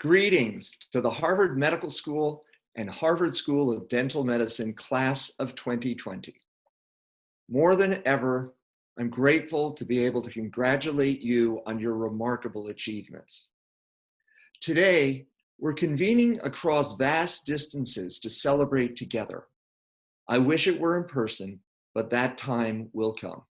Greetings to the Harvard Medical School and Harvard School of Dental Medicine class of 2020. More than ever, I'm grateful to be able to congratulate you on your remarkable achievements. Today, we're convening across vast distances to celebrate together. I wish it were in person, but that time will come.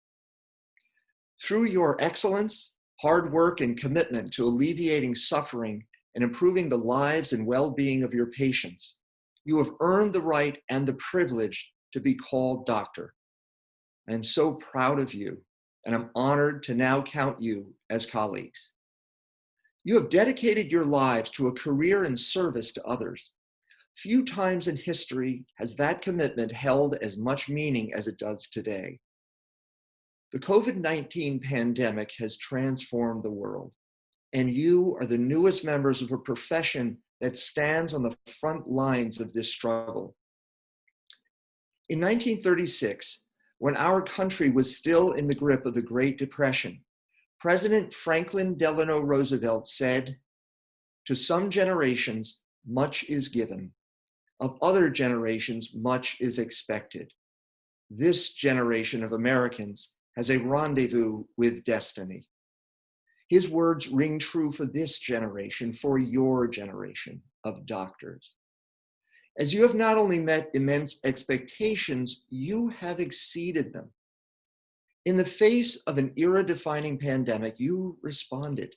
Through your excellence, hard work, and commitment to alleviating suffering and improving the lives and well-being of your patients, you have earned the right and the privilege to be called doctor. I am so proud of you, and I'm honored to now count you as colleagues. You have dedicated your lives to a career in service to others. Few times in history has that commitment held as much meaning as it does today. The COVID-19 pandemic has transformed the world, and you are the newest members of a profession that stands on the front lines of this struggle. In 1936, when our country was still in the grip of the Great Depression, President Franklin Delano Roosevelt said, "To some generations, much is given. Of other generations, much is expected. This generation of Americans has a rendezvous with destiny." His words ring true for this generation, for your generation of doctors. As you have not only met immense expectations, you have exceeded them. In the face of an era-defining pandemic, you responded.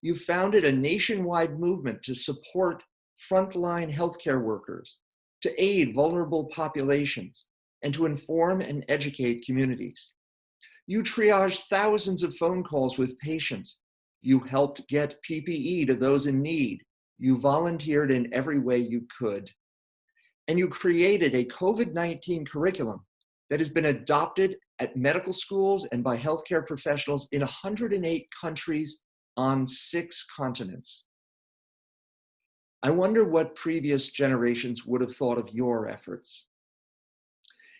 You founded a nationwide movement to support frontline healthcare workers, to aid vulnerable populations, and to inform and educate communities. You triaged thousands of phone calls with patients. You helped get PPE to those in need. You volunteered in every way you could. And you created a COVID-19 curriculum that has been adopted at medical schools and by healthcare professionals in 108 countries on 6 continents. I wonder what previous generations would have thought of your efforts.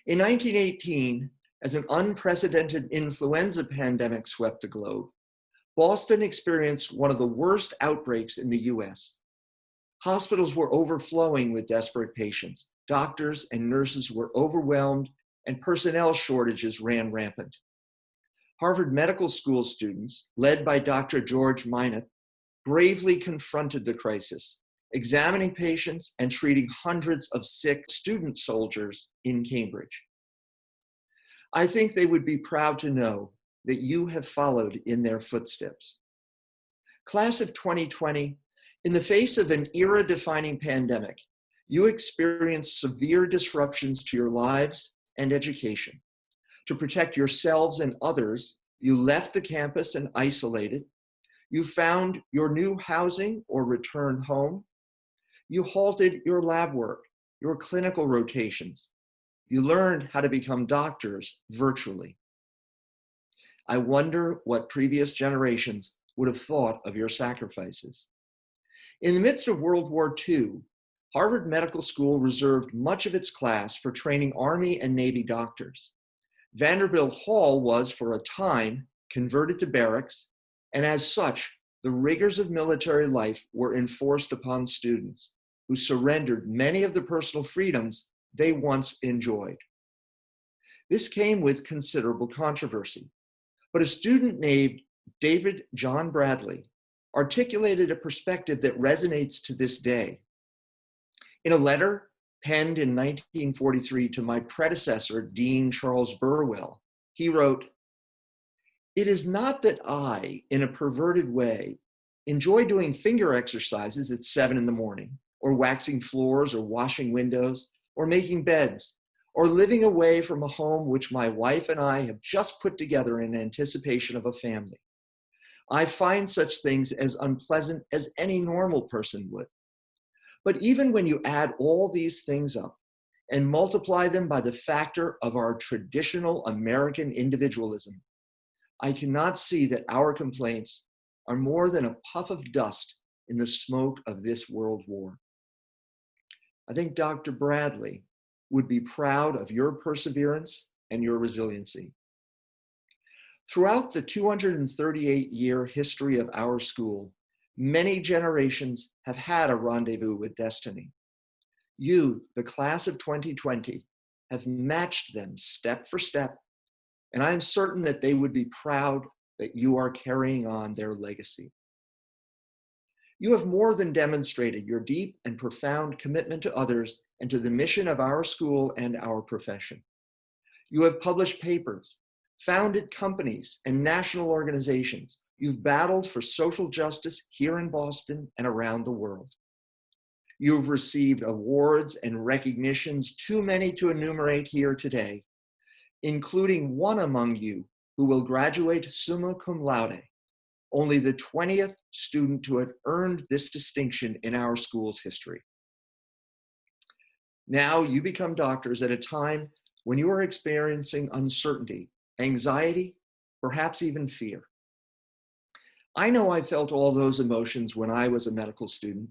In 1918, as an unprecedented influenza pandemic swept the globe, Boston experienced one of the worst outbreaks in the US. Hospitals were overflowing with desperate patients. Doctors and nurses were overwhelmed, and personnel shortages ran rampant. Harvard Medical School students, led by Dr. George Minot, bravely confronted the crisis, examining patients and treating hundreds of sick student soldiers in Cambridge. I think they would be proud to know that you have followed in their footsteps. Class of 2020, in the face of an era-defining pandemic, you experienced severe disruptions to your lives and education. To protect yourselves and others, you left the campus and isolated. You found your new housing or returned home. You halted your lab work, your clinical rotations. You learned how to become doctors virtually. I wonder what previous generations would have thought of your sacrifices. In the midst of World War II, Harvard Medical School reserved much of its class for training Army and Navy doctors. Vanderbilt Hall was, for a time, converted to barracks, and as such, the rigors of military life were enforced upon students, who surrendered many of the personal freedoms they once enjoyed. This came with considerable controversy, but a student named David John Bradley articulated a perspective that resonates to this day. In a letter penned in 1943 to my predecessor, Dean Charles Burwell, he wrote, "It is not that I, in a perverted way, enjoy doing finger exercises at 7 in the morning, or waxing floors, or washing windows, or making beds, or living away from a home which my wife and I have just put together in anticipation of a family. I find such things as unpleasant as any normal person would. But even when you add all these things up and multiply them by the factor of our traditional American individualism, I cannot see that our complaints are more than a puff of dust in the smoke of this world war." I think Dr. Bradley would be proud of your perseverance and your resiliency. Throughout the 238-year history of our school, Many generations have had a rendezvous with destiny. You, the class of 2020, have matched them step for step, and I'm certain that they would be proud that you are carrying on their legacy. You have more than demonstrated your deep and profound commitment to others and to the mission of our school and our profession. You have published papers, founded companies and national organizations. You've battled for social justice here in Boston and around the world. You've received awards and recognitions too many to enumerate here today, including one among you who will graduate summa cum laude, only the 20th student to have earned this distinction in our school's history. Now you become doctors at a time when you are experiencing uncertainty, anxiety, perhaps even fear. I know I felt all those emotions when I was a medical student.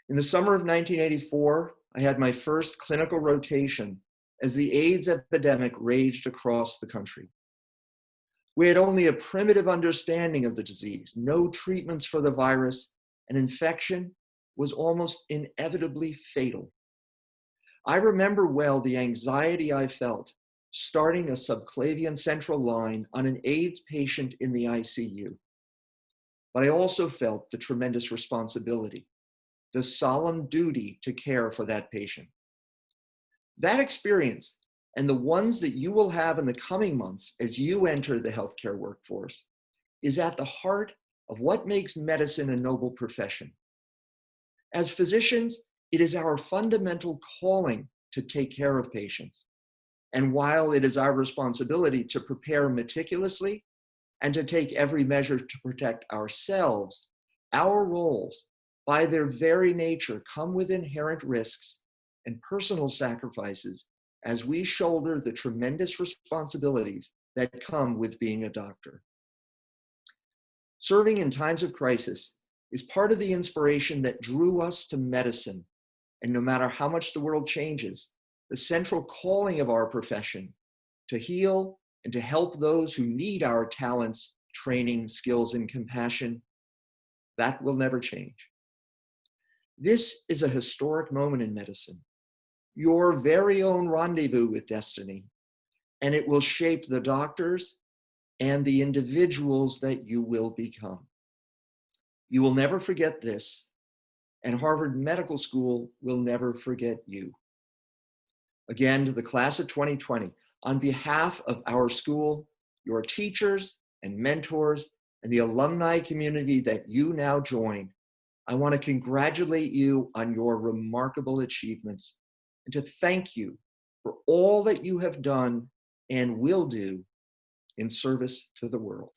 In the summer of 1984, I had my first clinical rotation as the AIDS epidemic raged across the country. We had only a primitive understanding of the disease, no treatments for the virus, and infection was almost inevitably fatal. I remember well the anxiety I felt starting a subclavian central line on an AIDS patient in the ICU. But I also felt the tremendous responsibility, the solemn duty to care for that patient. That experience and the ones that you will have in the coming months as you enter the healthcare workforce is at the heart of what makes medicine a noble profession. As physicians, it is our fundamental calling to take care of patients. And while it is our responsibility to prepare meticulously and to take every measure to protect ourselves, our roles, by their very nature, come with inherent risks and personal sacrifices as we shoulder the tremendous responsibilities that come with being a doctor. Serving in times of crisis is part of the inspiration that drew us to medicine. And no matter how much the world changes, the central calling of our profession to heal and to help those who need our talents, training, skills, and compassion, that will never change. This is a historic moment in medicine, your very own rendezvous with destiny, and it will shape the doctors and the individuals that you will become. You will never forget this, and Harvard Medical School will never forget you. Again, to the class of 2020, on behalf of our school, your teachers and mentors, and the alumni community that you now join, I want to congratulate you on your remarkable achievements and to thank you for all that you have done and will do in service to the world.